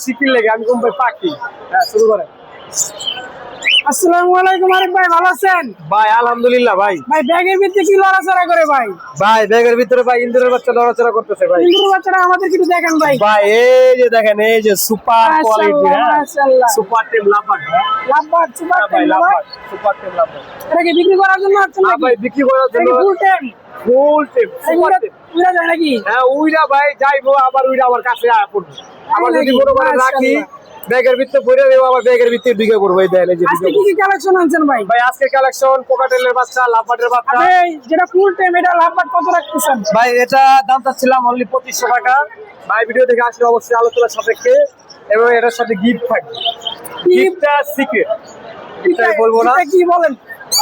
শিখির লেগে আমি কম ভাই পাখি। হ্যাঁ শুরু করেন। আসসালামু আলাইকুম আরিফ ভাই, ভালো আছেন? ভাই আলহামদুলিল্লাহ ভাই। ভাই ব্যাগের ভিতরে কি লড়াচড়া করে ভাই? ভাই ব্যাগের ভিতরে ভাই ইন্দুরের বাচ্চা নড়াচড়া করতেছে ভাই। ইন্দুর বাচ্চারা আমাদের কিছু দেখেন ভাই। ভাই এই যে দেখেন, এই যে সুপার কোয়ালিটি। মাশাআল্লাহ, হ্যাঁ মাশাআল্লাহ। সুপার টেম লাভবার্ড। লাভবার্ড, সুপার ভাই টেম লাভবার্ড, সুপার টেম লাভবার্ড। এটা কি বিক্রি করার জন্য আছেন নাকি? ভাই বিক্রি করার জন্য ফুল টেম। ফুল টেম সুপার টেম। উড়া যায় নাকি? হ্যাঁ উইরা ভাই যাইবো, আবার উইরা আমার কাছে আয়া পড়বে। আবার যদি মনে করে রাখি ব্যাগের ভিতরে পরে দেবো, আবার ব্যাগের ভিতরে ঢুকে পড়বো। এই দেন এই যে আজকে কি কি কালেকশন আনছেন ভাই? ভাই আজকে কালেকশন কোকাটেলের বাচ্চা, লাভবার্ডের বাচ্চা। এই যেটা ফুল টেম, এটা লাভবার্ড কত রাখতেছেন? ভাই এটা দাম চাচ্ছিলাম অনলি 2500 টাকা। ভাই ভিডিও দেখে আসলে অবশ্যই আলোচনা সাপেক্ষে, এবং এটার সাথে গিফট থাকবে। গিফটটা সিক্রেট, এটা বলবো না। কি বলেন?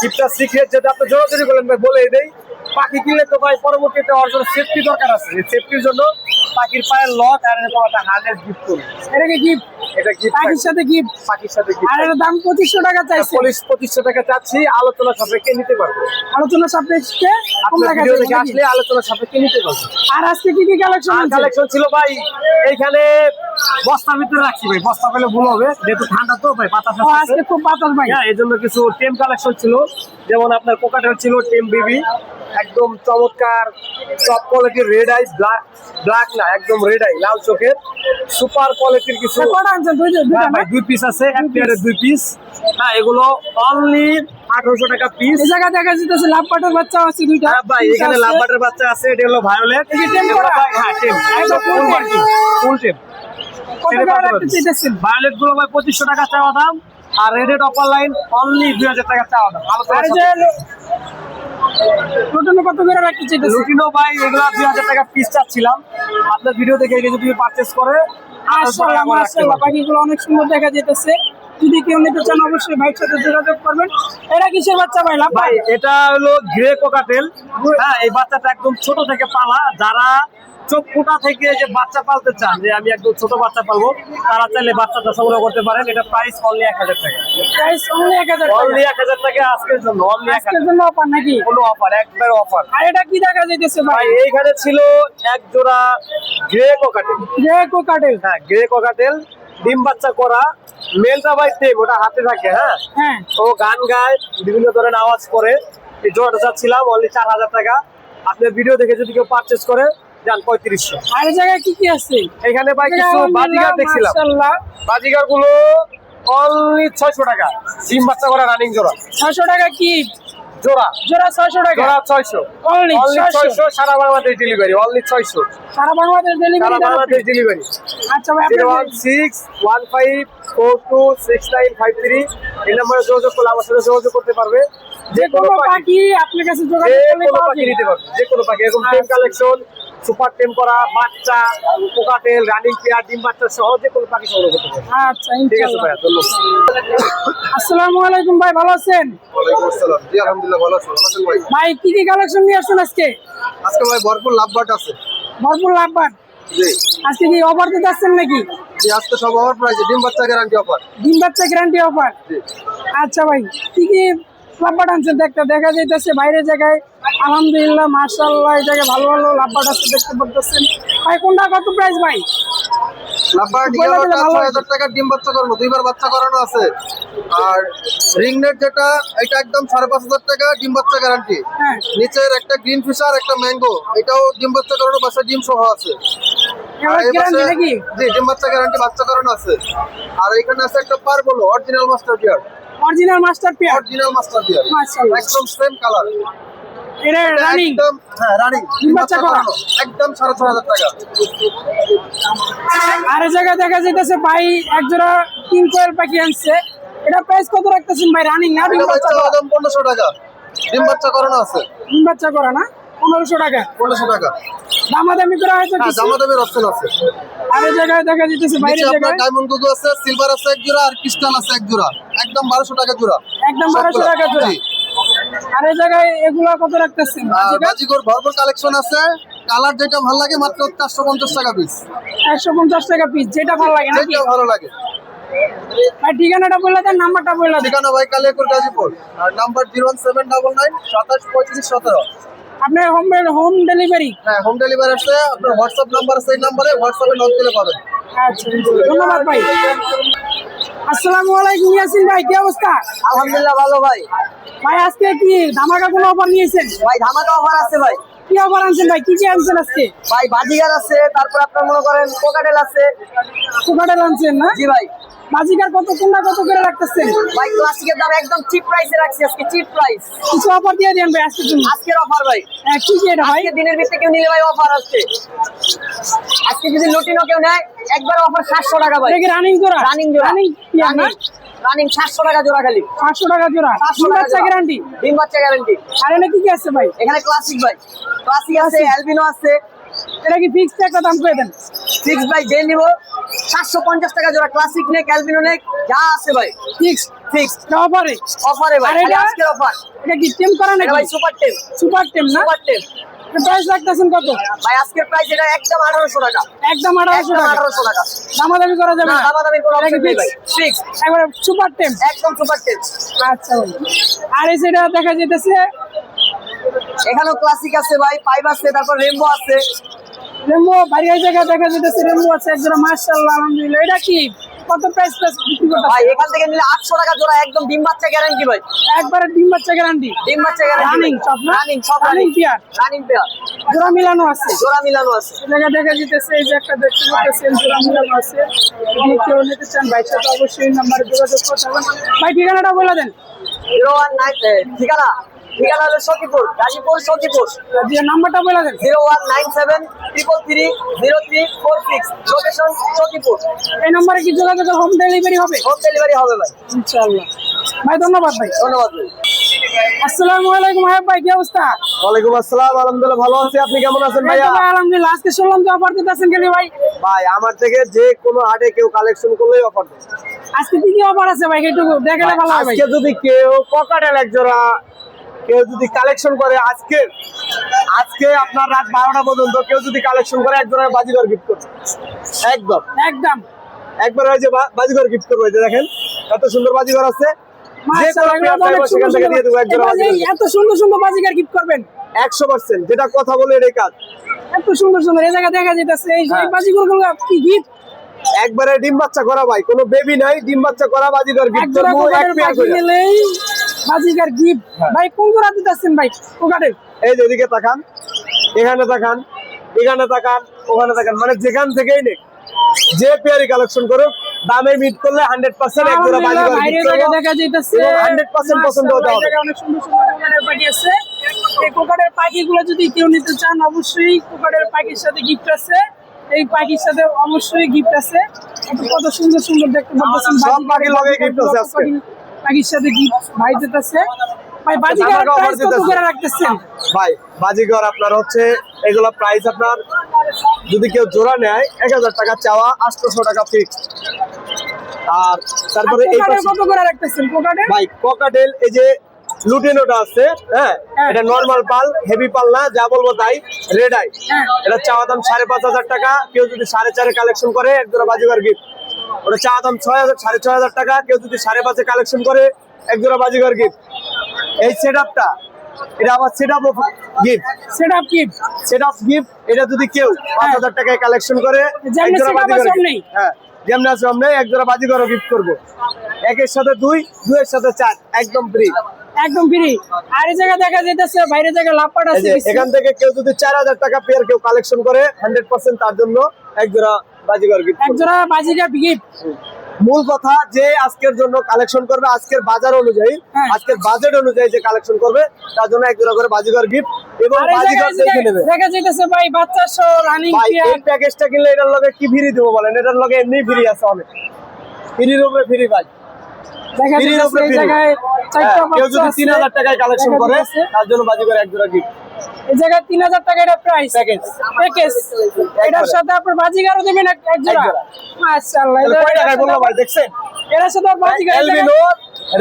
গিফটটা সিক্রেট, যেটা আপনি জোরাজোরি বলেন ভাই বলে দেই। পাখি কিনলে তো ভাই পরবর্তীতে ওর জন্য সেফটি দরকার আছে। এই সেফটির জন্য পাখির পায়ের লক আর এরকম একটা হার্নেস গিফট করুন। এটাকে গিফট, এটা গিফট পাখির সাথে গিফট। পাখির সাথে গিফট। আর এর দাম 2500 টাকা চাইছে। 2500 টাকা চাচ্ছি, আলোচনা সাপেক্ষে নিতে পারবো। আলোচনা সাপেক্ষে কম আপনার টাকা ভিডিও চাইছে দেখে নাকি? আসলে আলোচনা সাপেক্ষে নিতে পারবো। আর আজকে কি কি কালেকশন আছে? কালেকশন ছিল ভাই এইখানে বস্তার ভিতরে রাখছি ভাই, বস্তা পেলে ভুল হবে যেহেতু ঠান্ডা তো ভাই, বাতাস ও, আজকে খুব বাতাস ভাই। হ্যাঁ এই জন্য কিছু টেম কালেকশন ছিল, যেমন আপনার কোকাটেল ছিল টেম বেবি, একদম চমৎকার টপ কোয়ালিটির রেড আইস, ব্ল্যাক না একদম রেড আই, লাল চোখের সুপার কোয়ালিটির কিছু। কটা আনছেন? দুইটা ভাই 2 পিস আছে, এক পেয়ারের 2 পিস। হ্যাঁ এগুলো অনলি 1800 টাকা পিস। এই জায়গা দেখা যাচ্ছে লাভবার্ডের বাচ্চা আছে দুইটা। হ্যাঁ ভাই এখানে লাভবার্ডের বাচ্চা আছে, এটা হলো ভায়োলেট। এই যে টেম করা? হ্যাঁ টেম একদম ফুল মার্কিং, ফুল টেম। কত করে রাখতে চাইতেছেন? ভায়োলেট গুলো ভাই 2500 টাকা চাওয়া দাম, আর রেডেড অপার লাইন অনলি 2000 টাকা চাওয়া দাম। আর এই যে লুটিনো কত করে রাখতে চাইতেছেন? লুটিনো ভাই এগুলো 2000 টাকা পিস চাচ্ছিলাম, আপনার ভিডিও দেখে যদি পারচেজ করে। মাশাআল্লাহ, মাশাআল্লাহ, পাখিগুলো অনেক সুন্দর দেখা যাইতেছে। যদি কেউ নিতে চান অবশ্যই ভাইয়ের সাথে যোগাযোগ করবেন। এটা কিসের বাচ্চা ভাই? ভাই লাভবার্ড? এটা হলো গ্রে কোকাটেল। হ্যাঁ এই বাচ্চাটা একদম ছোট থেকে পালা, যারা চোখ ফোটা থেকে যে বাচ্চা পালতে চান, যে আমি একদম ছোট বাচ্চা পালবো, তারা চাইলে বাচ্চাটা সংগ্রহ করতে পারেন। এটা প্রাইস অনলি 1000 টাকা। প্রাইস অনলি 1000 টাকা। অনলি 1000 টাকা আজকের জন্য, অনলি আজকের জন্য অফার নাকি? কোনো অফার, একবার অফার। আর এটা কি দেখা যাইতেছে ভাই? ভাই এইখানে ছিল এক জোড়া গ্রে কোকাটেল। যে কোকাটেল। হ্যাঁ গ্রে কোকাটেল, ডিম বাচ্চা করা। মেলটা ভাই টেম, ওটা হাতে থাকে। হ্যাঁ হ্যাঁ, ও গান গায়, বিভিন্ন ধরনের আওয়াজ করে। এই জোড়াটা চাচ্ছিলাম অনলি 4000 টাকা। আপনার ভিডিও দেখে যদি কেউ পারচেস করে যান 3500। আর এই জায়গায় কি কি আছে? এখানে ভাই কিছু বাজিগার দেখছিলাম, মাশাআল্লাহ, বাজিগার গুলো অনলি 600 টাকা। ডিম বাচ্চা করা রানিং জোড়া, 600 টাকা কি জোড়া জোড়া? 600 টাকা জোড়া 600, অনলি অনলি 600। 600। সারা বাংলাদেশ ডেলিভারি, অনলি 600। সারা বাংলাদেশ সারা ডেলিভারি। বাংলাদেশ ডেলিভারি। আচ্ছা ভাই, আপনার 01615426953 এই নম্বরে যোগাযোগ করলে আমার সাথে যোগাযোগ করতে পারবে। যে কোনো পাখি আপনার কাছে যোগাযোগ যে করলে কোনো পাওয়া পাখি যাবে। নিতে পারবে, যে কোনো পাখি। এরকম টেম কালেকশন, সুপার টেম করা বাচ্চা, কোকাটেল, রানিং পেয়ার, ডিম বাচ্চা সহ যে কোনো পাখি সংগ্রহ করতে পারবে। আচ্ছা, ঠিক আছে ইনশাআল্লাহ। ভাইয়া, ধন্যবাদ। আসসালামু আলাইকুম ভাই, ভালো আছেন? ওয়ালাইকুম আসসালাম। জি আলহামদুলিল্লাহ ভালো আছি। ভালো আছেন ভাই? ভাই কি কি কালেকশন নিয়ে আসছেন আজকে? আজকে ভাই ভরপুর লাভবার্ড আছে। ভরপুর লাভবার্ড। জি আজকে কি অফার দিতে আসছেন নাকি? জি আজকে সব অফার প্রাইসে, ডিম বাচ্চা গ্যারান্টি অফার। ডিম বাচ্চা গ্যারান্টি অফার। জি আচ্ছা ভাই, কি কি লাভবার্ড আনছেন? দেখা যাইতেছে বাইরের জায়গায়। আলহামদুলিল্লাহ, মাশাআল্লাহ, এই জায়গায় ভালো ভালো লাভবার্ড আছে দেখতে পারতেছেন। ভাই কোনটা কত প্রাইস ভাই? লাভবার্ড বলে দিলে ইয়েলোটা ভালো 6000 টাকা, ডিম বাচ্চা করানো, দুইবার বাচ্চা করানো আছে। আর রিংনেট যেটা, এটা একদম 5500 টাকা, ডিম বাচ্চা গ্যারান্টি। হ্যাঁ, নিচের একটা গ্রিন ফিশার, একটা ম্যাঙ্গো, এটাও ডিম বাচ্চা করানো, বাচ্চা ডিম সহ আছে। আর এই গ্যারান্টি পাশে- নাকি? জি ডিম বাচ্চা গ্যারান্টি, বাচ্চা করানো আছে। আর এখানে আছে একটা পারবলো অরিজিনাল মাস্টার বিয়ার, original master pair. Original master বিয়ার, মাশাআল্লাহ, একদম সেম কালার। এটা রানিং। একদম হ্যাঁ রানিং, ডিম বাচ্চা করা। একদম 6500 টাকা। আর এই জায়গায় দেখা যাইতেছে ভাই এক জোড়া কিং কোয়েল পাখি আনছে। এটা প্রাইস কত রাখতেছেন ভাই? রানিং না ডিম এটা বাচ্চা বাচ্চা করা? দাম 1500 টাকা, ডিম বাচ্চা করানো আছে। ডিম বাচ্চা করা না? 1500 টাকা। 1500 টাকা। দামাদামি করা হয়তো হ্যাঁ কিছু। দামাদামির অপশন আছে। আর এই জায়গায় দেখা যাইতেছে নিচে বাইরের আপনার জায়গায় ডায়মন্ড গুগু আছে, সিলভার আছে এক জোড়া, আর ক্রিস্টাল আছে এক জোড়া, একদম 1200 টাকা জোড়া। একদম 1200 সবগুলা। টাকা জোড়া। জি। আর এই জায়গায় এগুলা কত রাখতেছেন? আর বাজিগর ভরপুর কালেকশন আছে। কালার যেটা ভালো লাগে মাত্র 450 টাকা পিস, 150 টাকা পিস, যেটা ভালো লাগে নাকি? যেটা ভালো লাগে। ভাই ঠিকানাটা বলে দেন, নাম্বারটা বলে দেন। ঠিকানা ভাই কালিয়াকুর গাজীপুর, আর নাম্বার 01799 27 35 17। আপনার হোম ডেলিভারি? হ্যাঁ, হোম ডেলিভারি আছে। আপনার হোয়াটসঅ্যাপ নাম্বার আছে, এই নাম্বারে হোয়াটসঅ্যাপে নক দিলে পাবেন। আচ্ছা, ধন্যবাদ ভাই। আসসালামু আলাইকুম ইয়াসিন ভাই, কি অবস্থা? আলহামদুলিল্লাহ ভালো ভাই। ভাই আজকে কি ধামাকা কোনো অফার নিয়েছেন? ভাই ধামাকা অফার আছে ভাই। কি অফার আনছেন ভাই? কি কি আনছেন আজকে? ভাই বাজিগার আছে, তারপর আপনার মনে করেন কোকাটেল আছে। কোকাটেল আনছেন না? জি ভাই। বাজিকার কোনটা কত করে রাখতেছেন? ভাই ক্লাসিকের দাম একদম চিপ প্রাইসে রাখছি আজকে, চিপ প্রাইস। কিছু অফার দিয়ে দেন ভাই আজকের জন্য। আজকের অফার ভাই। হ্যাঁ, কি কি এটা ভাই? আজকে দিনের ভিত্তিতে কেউ নিলে ভাই অফার আছে। আজকে যদি লুটিনো কেউ নেয় একবার অফার 700 টাকা ভাই। এটা কি রানিং জোড়া? রানিং জোড়া। রানিং কি না? রানিং 700 টাকা জোড়া খালি। 500 টাকা জোড়া। 500 ডিম টাকা বাচ্চা জোড়া। গ্যারান্টি? ডিম বাচ্চা গ্যারান্টি। আর এটা কি কি আছে ভাই? এখানে ক্লাসিক ভাই, ক্লাসিক আছে, অ্যালবিনো আছে। এটা কি ফিক্সড একটা দাম করে দেন? ফিক্স ভাই যে নিব 750 টাকা জোড়া। ক্লাসিক নেক, অ্যালবিনো নেক, যা আছে ভাই ফিক্সড ফিক্সড অফারে? অফারে ভাই। আর খালি এটা? আজকের অফার। এটা কি টেম করা এটা নাকি? ভাই সুপার টেম। সুপার টেম না? সুপার টেম প্রাইস রাখতেছেন কত? ভাই আজকের প্রাইস এটা একদম 1800 টাকা। একদম 1800 একদম টাকা। 1800 টাকা। দামাদামি করা যাবে না না? দামাদামির কোনো এটা কি অপশন নেই ভাই। fixed? ফিক্স একবারে সুপার টেম? একদম সুপার টেম। আচ্ছা ভাই। আর এই যেটা দেখা যাইতেছে এখানেও ক্লাসিক আছে ভাই, পাইপ আছে, তারপর রেমবো আছে। রেমবো, বাড়ির জায়গা দেখা যাইতেছে রেমবো আছে একজোড়া, মাশাআল্লাহ আলহামদুলিল্লাহ। এটা কি কত প্রাইস বিক্রি করতেছে? ভাই এখান থেকে নিলে 800 টাকা জোড়া, একদম ডিম বাচ্চা গ্যারান্টি ভাই। একবারে ডিম বাচ্চা গ্যারান্টি? ডিম বাচ্চা গ্যারান্টি। রানিং সব না? রানিং সব running running pair? Running pair. জোড়া মিলানো আছে? জোড়া মিলানো আছে। এই জায়গা দেখা যাইতেছে এই যে একটা দেখতে পাচ্ছেন জোড়া মিলানো আছে। যদি কেউ নিতে চান ভাইয়ের সাথে অবশ্যই নাম্বারে যোগাযোগ করতে হবে। ভাই ঠিকানাটা বলে দেন। 0199 ঠিকানা হলো সখীপুর, গাজীপুর সখীপুর। দিয়ে নাম্বারটা বলে দেন। 0197 333 0346, লোকেশন সখীপুর। এই নম্বরে কি যোগাযোগ হোম ডেলিভারি হবে? হোম ডেলিভারি হবে ভাই। ইনশাআল্লাহ। ভাই ধন্যবাদ ভাই। ধন্যবাদ ভাই। আসসালামু আলাইকুম আয়ব ভাই, কি অবস্থা? ওয়ালাইকুম আসসালাম, আলহামদুলিল্লাহ ভালো আছি। আপনি কেমন আছেন এই ভাইয়া? তো ভাই আলহামদুলিল্লাহ। আজকে শুনলাম যে অফার দিতেছেন কেন ভাই? ভাই আমার থেকে যে কোনো হাটে কেউ কালেকশন করলেই অফার দেয়। আজকে কি কি অফার আছে ভাই একটু দেখালে ভালো হবে ভাই। আজকে যদি কেউ পকেটের এক জোড়া কেউ যদি কালেকশন করে, আজকে আপনার রাত 12টা পর্যন্ত কেউ যদি কালেকশন করে এক জোড়া বাজিঘর গিফট করবে। একদম একদম একবার ওই যে বাজিঘর গিফট করবে। এই যে দেখেন কত সুন্দর বাজিঘর আছে। যে মাশাআল্লাহ, কোনো এগুলো অনেক সেখান থেকে দিয়ে দেবো এক জোড়া সুন্দর। বাজিঘর। এত সুন্দর সুন্দর বাজিকার গিফট করবেন? 100% যেটা কথা বলে এটাই কাজ। এত সুন্দর সুন্দর এই জায়গা দেখা যাইতেছে এই হ্যাঁ। বাজিগুলো কি গিফট? একবারে ডিম বাচ্চা করা ভাই, কোনো বেবি নাই, ডিম বাচ্চা করা বাজিঘর এক গিফট জোড়া করবো এক কোকাটের পেয়ার পাখি করে। নিলেই বাজিকার গিফট। ভাই কোন জোড়া দিতেছেন ভাই কোকাটের? এই যে এদিকে তাকান, এখানে তাকান, এখানে তাকান, ওখানে তাকান, মানে যেখান থেকেই নেই যে পেয়ারি কালেকশন করুক দামে মিট করলে 100% এক জোড়া বাজিঘর বাইরের গিফট জায়গা করবো। দেখা যাইতেছে এবং 100% পছন্দ হতে মাশাআল্লাহ, এই হবে। জায়গায় অনেক সুন্দর সুন্দর কোকাটের পাখি আছে। এই কোকাটের পাখিগুলো যদি কেউ নিতে চান অবশ্যই কোকাটের পাখির সাথে গিফট আছে। এই পাখির সাথে অবশ্যই গিফট আছে। কত সুন্দর সুন্দর দেখতে পাচ্ছেন সব পাখির লগে gift আছে আজকে। পাখির সাথে গিফট ভাই দিতেছে। ভাই বাজিকার ধামাকা offer প্রাইস কত দিতেছে। করে রাখতেছেন? ভাই বাজিঘর আপনার হচ্ছে এগুলো প্রাইস আপনার যদি কেউ জোড়া নেয় 1000 টাকা চাওয়া, 800 টাকা ফিক্সড। আর তারপরে এই কোকাটের পাশে কত করে রাখতেছেন কোকাটের? ভাই ককাটেল এই যে লুটিনোটা আছে, হ্যাঁ হ্যাঁ। এটা নরমাল পাল, হেভি পাল না, যা বলবো তাই, রেড আই। হ্যাঁ। এটা চাওয়া দাম 5500 টাকা। কেউ যদি 4.5 কালেকশন করে এক জোড়া বাজিঘর গিফট। ওটা চাওয়া দাম 6000 6500 টাকা। কেউ যদি 5.5 কালেকশন করে এক জোড়া বাজিঘর গিফট। এই সেটআপটা এটা আবার setup gift, setup gift. Setup gift. এটা যদি কেউ 5000 টাকায় কালেকশন করে এক যেমনি জোড়া setup বাজিঘর আছে gift। অমনি? হ্যাঁ যেমন আছে অমনি এক জোড়া বাজিঘরও গিফট করবো। একের সাথে 2, 2 এর সাথে 4, একদম ফ্রি। একদম ফ্রি। আর এই জায়গা দেখা যাইতেছে বাইরের জায়গা লাভপাট এই আছে যে কিছু। এখান থেকে কেউ যদি 4000 টাকা পেয়ার কেউ কালেকশন করে 100% তার জন্য এক জোড়া বাজিঘর গিফট। এক জোড়া বাজিকার গিফট। মূল কথা যে আজকের জন্য কালেকশন করবে, আজকের বাজার অনুযায়ী, হ্যাঁ। আজকের বাজেট অনুযায়ী যে কালেকশন করবে তার জন্য এক জোড়া করে বাজিঘর গিফট এবং আর এই বাজিঘর দেখে জায়গায় নেবে। দেখা যাইতেছে ভাই বাচ্চা সহ রানিং ভাই পেয়ার। এই প্যাকেজটা কিনলে এটার লগে কি ফ্রি দেবো বলেন? এটার লগে এমনি ফ্রি আছে, অনেক ফ্রির উপরে ফ্রি ভাই। দেখা ফ্রির যাইতেছে উপরে এই free। জায়গায় চারটা হ্যাঁ, কেউ বাচ্চা যদি আছে। 3000 টাকায় কালেকশন দেখা করে যাইতেছে। তার জন্য বাজিঘর এক জোড়া গিফট। এই জায়গায় 3000 টাকা এটা প্রাইস প্যাকেজ। প্যাকেজ। এটার সাথে আপনার বাজিকারও দিবেন এক জোড়া। জোড়া। মাশাআল্লাহ। তাহলে কয় টাকায় বললো ভাই দেখছেন? এর সাথে বাজিকার এলবিনো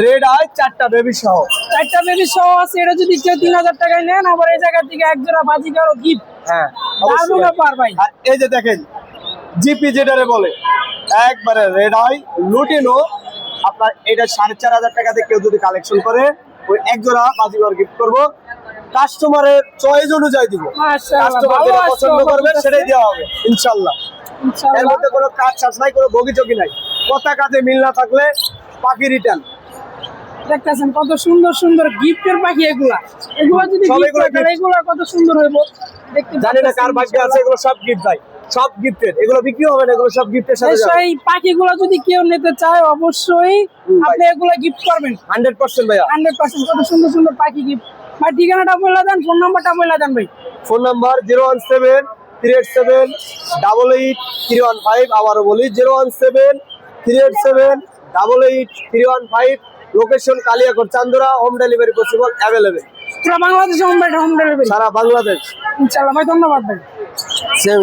রেড আই 4টা বেবি সহ। চারটা বেবি সহ আছে। এটা যদি কেউ 3000 টাকায় নেন আবার এই জায়গা থেকে এক জোড়া বাজিকারও গিফট। হ্যাঁ দারুণ অবশ্যই। ব্যাপার ভাই। আর এই যে দেখেন জিপি যেটারে বলে একবারে রেড আই লুটিনো, আপনার এটা 4500 টাকাতে কেউ যদি কালেকশন করে ওই এক জোড়া বাজিঘর গিফট করবো। কাস্টমারের চয়েস অনুযায়ী দিব। মাশাআল্লাহ, কাস্টমার ভালো যেটা আজকে পছন্দ offer করবে দিতেছে। সেটাই দেওয়া হবে ইনশাল্লাহ। এর ইনশাআল্লাহ। মধ্যে কোনো কাজ ছাড় নাই, কোনো বগিচকি নাই। কথা কাজে মিল না থাকলে পাখি রিটার্ন। দেখতেছেন কত সুন্দর সুন্দর গিফটের পাখি এগুলা যদি সব gift এগুলা হয় তাহলে gift। এগুলা কত সুন্দর হইব দেখতে জানি না কার ভাগ্যে আছে, এগুলো সব গিফট ভাই, সব গিফটের। এগুলো বিক্রি হবে না, এগুলো সব গিফটের সাথে যাবে। এই পাখিগুলো যদি কেউ নিতে চায় অবশ্যই ভাই। আপনি এগুলা গিফট করবেন 100% ভাইয়া। 100%। কত সুন্দর সুন্দর পাখি গিফট। ভাই ঠিকানাটা বলে দেন, ফোন নাম্বারটা বলে দেন ভাই। Phone number 017-387-88-315। আবারও বলি 017-387-88-315। লোকেশন কালিয়াকৈর, চান্দুরা। হোম ডেলিভারি পসিবল, অ্যাভেলেবেল পুরো বাংলাদেশে হোম ডেলিভারি। সারা বাংলাদেশ। ইনশাআল্লাহ ভাই, ধন্যবাদ ভাই। সেম।